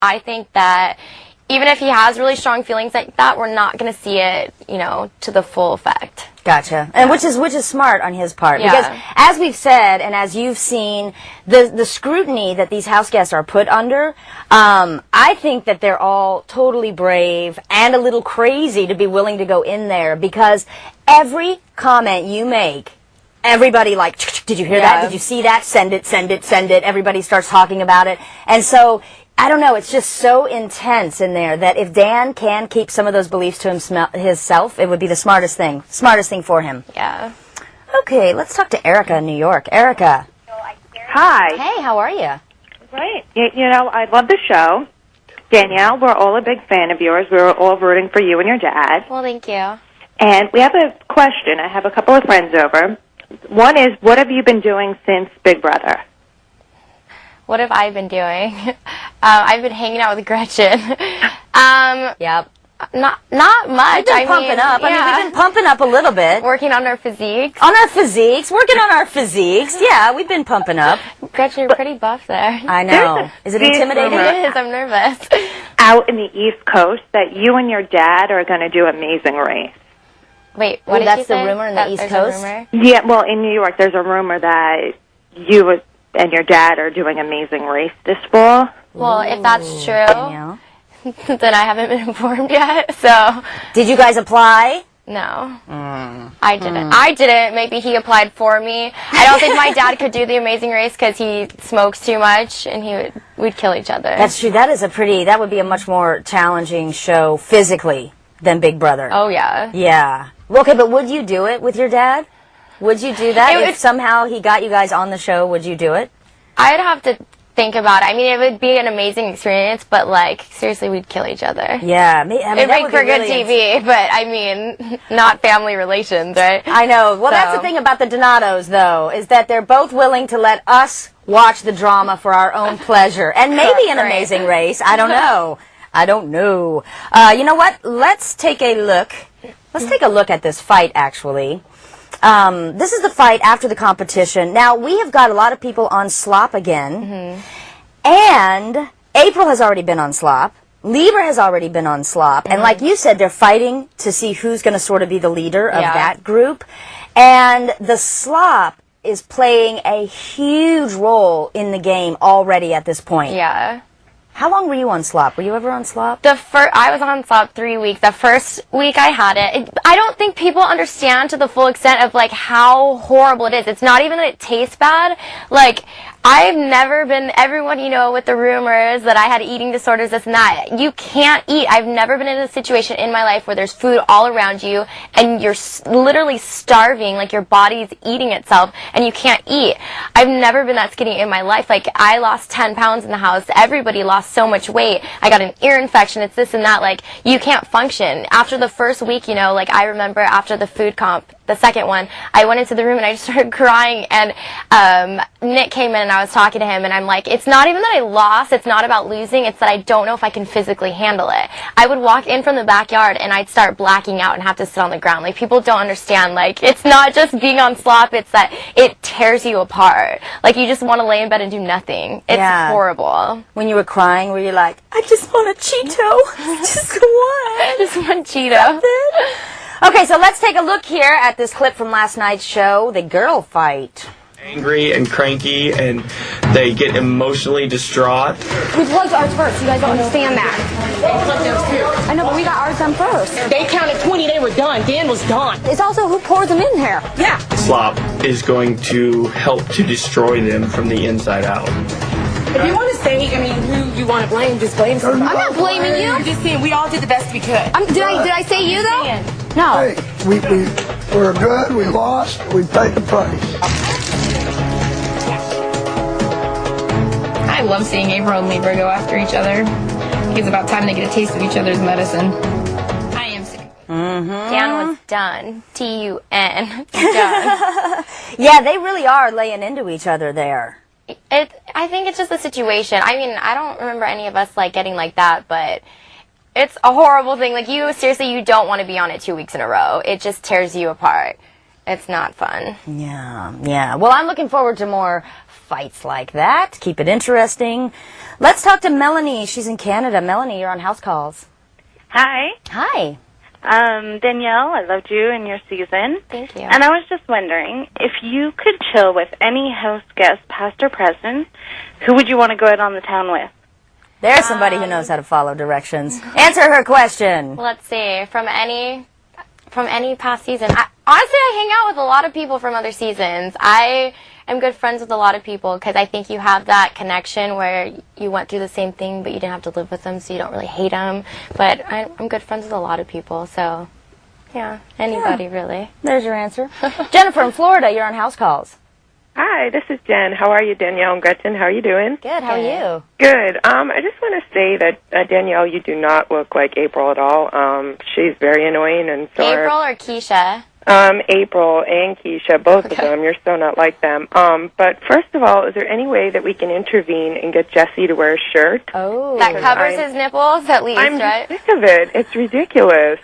I think that even if he has really strong feelings like that, we're not going to see it, you know, to the full effect. Gotcha. And which is smart on his part. Because as we've said, and as you've seen, the scrutiny that these house guests are put under, I think that they're all totally brave and a little crazy to be willing to go in there, because every comment you make, everybody like, did you hear that? Did you see that? Send it, send it, send it. Everybody starts talking about it. And so, I don't know, it's just so intense in there that if Dan can keep some of those beliefs to himself, it would be the smartest thing for him. Yeah. Okay, let's talk to Erica in New York. Erica. Hi. Hey, how are you? Great. You know, I love the show. Danielle, we're all a big fan of yours. We were all rooting for you and your dad. Well, thank you. And we have a question. I have a couple of friends over. One is, what have you been doing since Big Brother? What have I been doing? I've been hanging out with Gretchen. Yep. Not much. We've been pumping up. Yeah. I mean, we've been pumping up a little bit. Working on our physiques. Working on our physiques. Yeah, we've been pumping up. Gretchen, you're pretty buff there. I know. Is it intimidating? It is. I'm nervous. Out in the East Coast, that you and your dad are going to do Amazing Race. Wait, what did that's you say? the rumor in the East Coast? Yeah, well, in New York, there's a rumor that you and your dad are doing Amazing Race this fall. Well, if that's true, Danielle. then I haven't been informed yet. So, did you guys apply? no, I didn't. I didn't. Maybe he applied for me. I don't think my dad could do the Amazing Race because he smokes too much, and we'd kill each other. That's true. That would be a much more challenging show physically than Big Brother. Oh yeah. Yeah. Okay, but would you do it with your dad? Would you do that? If somehow he got you guys on the show, would you do it? I'd have to think about it. I mean, it would be an amazing experience, but, like, seriously, we'd kill each other. Yeah. I mean, it'd make for good TV, but, I mean, not family relations, right? I know. Well, that's the thing about the Donatos, though, is that they're both willing to let us watch the drama for our own pleasure. And maybe an Amazing Race. I don't know. I don't know. You know what? Let's take a look. Let's take a look at this fight, actually. This is the fight after the competition. Now, we have got a lot of people on Slop again. And April has already been on Slop. Libra has already been on Slop. And like you said, they're fighting to see who's going to sort of be the leader of that group. And the Slop is playing a huge role in the game already at this point. Yeah. How long were you on Slop? Were you ever on Slop? I was on Slop 3 weeks. The first week I had it, I don't think people understand to the full extent of, like, how horrible it is. It's not even that it tastes bad. Like, I've never been, everyone, you know, with the rumors that I had eating disorders, this and that. You can't eat. I've never been in a situation in my life where there's food all around you and you're literally starving, like your body's eating itself, and you can't eat. I've never been that skinny in my life. Like, I lost 10 pounds in the house. Everybody lost so much weight. I got an ear infection. It's this and that. Like, you can't function. After the first week, you know, like, I remember after the food comp, the second one, I went into the room and I just started crying, and Nick came in and I was talking to him, and I'm like, it's not even that I lost, it's not about losing, it's that I don't know if I can physically handle it. I would walk in from the backyard and I'd start blacking out and have to sit on the ground. Like, people don't understand, like, it's not just being on Slop, it's that it tears you apart. Like, you just want to lay in bed and do nothing. It's horrible. When you were crying, were you like, I just want a Cheeto? Just one. Just one Cheeto. Okay, so let's take a look here at this clip from last night's show, the girl fight. Angry and cranky, and they get emotionally distraught. We plugged ours first. You guys don't understand that. They plugged theirs too. I know, but we got ours done first. They counted 20. They were done. Dan was gone. It's also who pours them in here. Yeah. Slop is going to help to destroy them from the inside out. If you want to say, I mean, who you want to blame, just blame somebody. I'm not blaming you. I'm just saying we all did the best we could. Did I say you though? No. Hey, we're good. We lost. We paid the price. I love seeing April and Libra go after each other. I think it's about time they get a taste of each other's medicine. I am sick. Dan was done. T-U-N. Done. Yeah, they really are laying into each other there. I think it's just the situation. I mean, I don't remember any of us, like, getting like that, but it's a horrible thing. Like, seriously, you don't want to be on it 2 weeks in a row. It just tears you apart. It's not fun. Yeah. Well, I'm looking forward to more fights like that. Keep it interesting. Let's talk to Melanie. She's in Canada. Melanie, you're on House Calls. Hi. Hi. Danielle, I loved you in your season. Thank you. And I was just wondering, if you could chill with any house guest, past or present, who would you want to go out on the town with? There's somebody who knows how to follow directions. Answer her question. Let's see. From any past season. Honestly, I hang out with a lot of people from other seasons. I am good friends with a lot of people because I think you have that connection where you went through the same thing, but you didn't have to live with them, so you don't really hate them. But I'm good friends with a lot of people, so yeah, anybody really. There's your answer. Jennifer in Florida, you're on House Calls. Hi, this is Jen. How are you, Danielle and Gretchen? How are you doing? Good. How are you? Good. I just want to say that, Danielle, you do not look like April at all. She's very annoying, and so April or Keisha? April and Keisha, both of them. You're so not like them. But first of all, is there any way that we can intervene and get Jesse to wear a shirt? Oh. That covers his nipples, at least, I'm right? sick of it. It's ridiculous.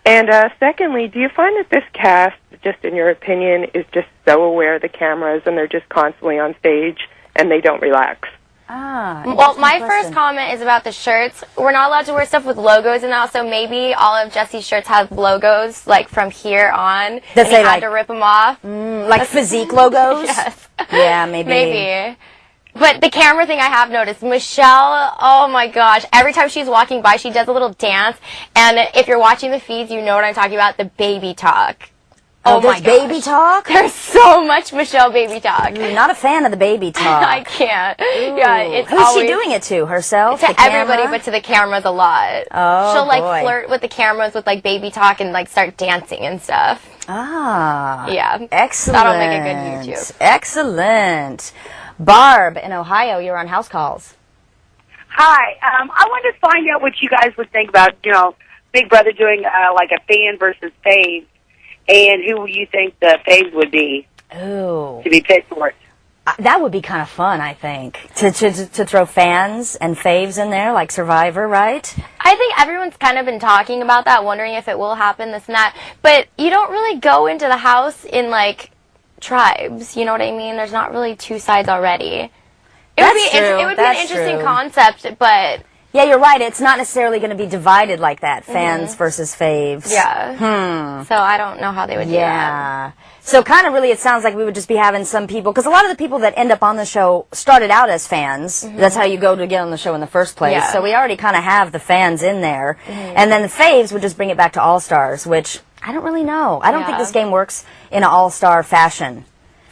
And secondly, do you find that this cast, just in your opinion, is just so aware of the cameras and they're just constantly on stage and they don't relax? Well, my first comment is about the shirts. We're not allowed to wear stuff with logos and all, so maybe all of Jesse's shirts have logos, like, from here on. Does and he had to rip them off. Like physique logos? Yes. Yeah, maybe. Maybe. But the camera thing I have noticed, Michelle, oh my gosh, every time she's walking by, she does a little dance. And if you're watching the feeds, you know what I'm talking about, the baby talk. Oh my baby talk? There's so much Michelle baby talk. Not a fan of the baby talk. I can't. Yeah, it's Who's always she doing it to? Herself? to the camera? everybody, but to the cameras a lot. Oh, She'll like boy. flirt with the cameras with like baby talk and like start dancing and stuff. Ah. Yeah. Excellent. That'll make a good YouTube. Excellent. Barb in Ohio, you're on House Calls. Hi. I wanted to find out what you guys would think about, Big Brother doing like a fan versus fave, and who you think the faves would be Ooh. to be picked for it. That would be kind of fun, I think, to throw fans and faves in there, like Survivor, right? I think everyone's kind of been talking about that, wondering if it will happen, this and that. But you don't really go into the house in, like, tribes. You know what I mean? There's not really two sides already. It would be an interesting concept, but... Yeah, you're right. It's not necessarily going to be divided like that, fans versus faves. Yeah. So I don't know how they would do that. Yeah. So kind of really it sounds like we would just be having some people, because a lot of the people that end up on the show started out as fans. That's how you go to get on the show in the first place. Yeah. So we already kind of have the fans in there. And then the faves would just bring it back to All-Stars, which I don't really know. I don't think this game works in an All-Star fashion.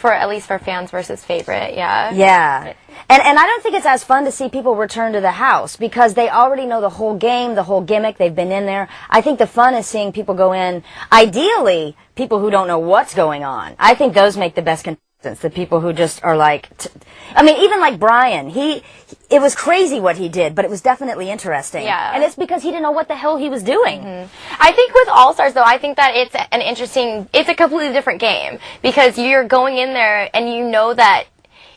At least for fans versus favorite, yeah. Yeah. And I don't think it's as fun to see people return to the house because they already know the whole game, the whole gimmick. They've been in there. I think the fun is seeing people go in, ideally, people who don't know what's going on. I think those make the best contestants, the people who just are like... I mean, even like Brian, it was crazy what he did, but it was definitely interesting. Yeah. And it's because he didn't know what the hell he was doing. I think with All-Stars, though, I think that it's a completely different game because you're going in there and you know that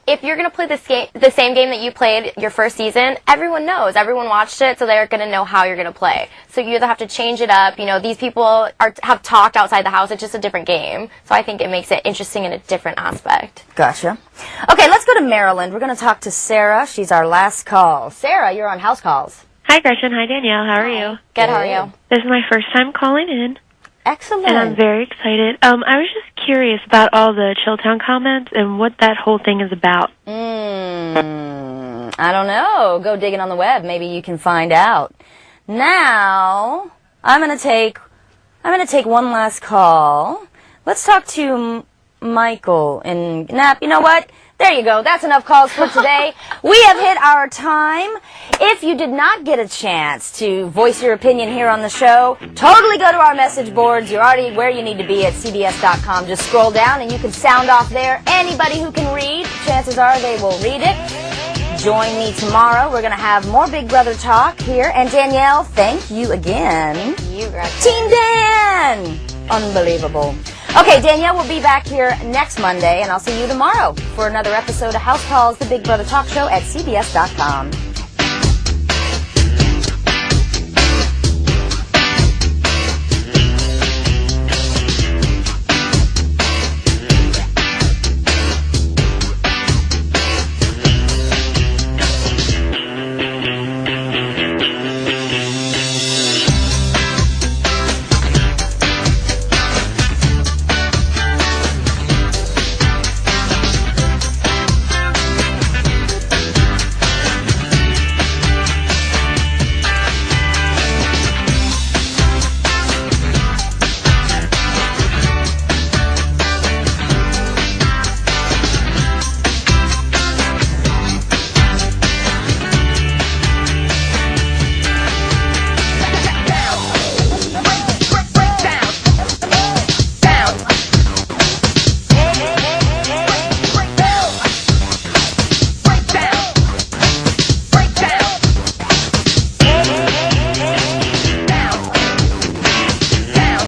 if you're going to play the same game that you played your first season, everyone knows. Everyone watched it, so they're going to know how you're going to play. So you either have to change it up. These people have talked outside the house. It's just a different game. So I think it makes it interesting in a different aspect. Gotcha. Okay, let's go to Maryland. We're going to talk to Sarah. She's our last call. Sarah, you're on House Calls. Hi, Gretchen. Hi, Danielle. How are you? Good. How are you? This is my first time calling in. Excellent. And I'm very excited. I was just curious about all the Chilltown comments and what that whole thing is about. I don't know. Go digging on the web. Maybe you can find out. Now, I'm going to take one last call. Let's talk to Michael in Nap. You know what? There you go. That's enough calls for today. We have hit our time. If you did not get a chance to voice your opinion here on the show, totally go to our message boards. You're already where you need to be at cbs.com. Just scroll down and you can sound off there. Anybody who can read, chances are they will read it. Join me tomorrow. We're going to have more Big Brother talk here. And Danielle, thank you again. You, Gretchen. Team Dan! Unbelievable. Okay, Danielle will be back here next Monday, and I'll see you tomorrow for another episode of House Calls, the Big Brother Talk Show at cbs.com.